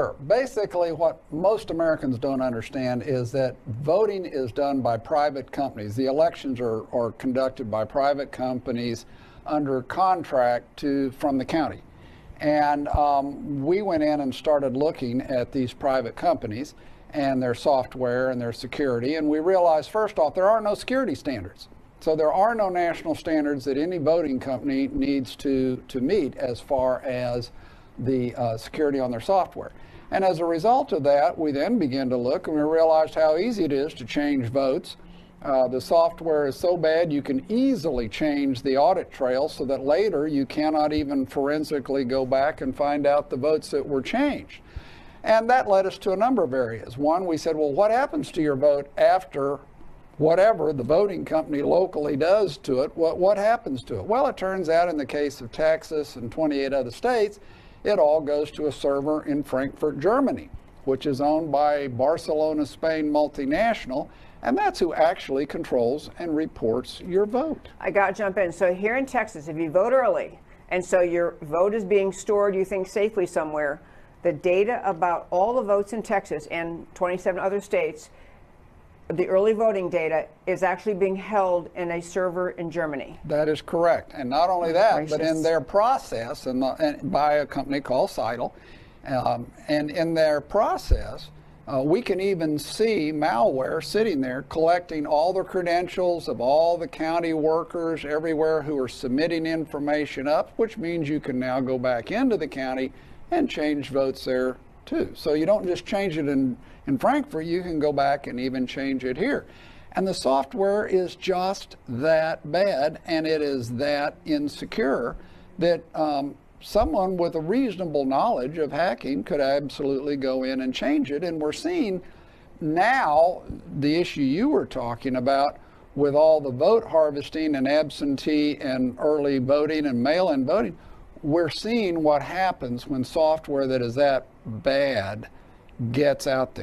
Sure. Basically, what most Americans don't understand is that voting is done by private companies. The elections are conducted by private companies under contract from the county. And we went in and started looking at these private companies and their software and their security, and we realized, first off, there are no security standards. So there are no national standards that any voting company needs to meet as far as the security on their software. And as a result of that, we then began to look and we realized how easy it is to change votes. The software is so bad you can easily change the audit trail so that later you cannot even forensically go back and find out the votes that were changed. And that led us to a number of areas. One, we said, well, what happens to your vote after whatever the voting company locally does to it? What happens to it? Well, it turns out in the case of Texas and 28 other states, it all goes to a server in Frankfurt, Germany, which is owned by Barcelona, Spain multinational, and that's who actually controls and reports your vote. I got to jump in. So here in Texas, if you vote early, and so your vote is being stored, you think, safely somewhere, the data about all the votes in Texas and 27 other states, the early voting data is actually being held in a server in Germany. That is correct. And not only that, but in their process, and by a company called Seidel, and in their process, we can even see malware sitting there collecting all the credentials of all the county workers everywhere who are submitting information up, which means you can now go back into the county and change votes there too. So you don't just change it in Frankfurt, you can go back and even change it here. And the software is just that bad, and it is that insecure that someone with a reasonable knowledge of hacking could absolutely go in and change it. And we're seeing now the issue you were talking about with all the vote harvesting and absentee and early voting and mail-in voting. We're seeing what happens when software that is that bad gets out there.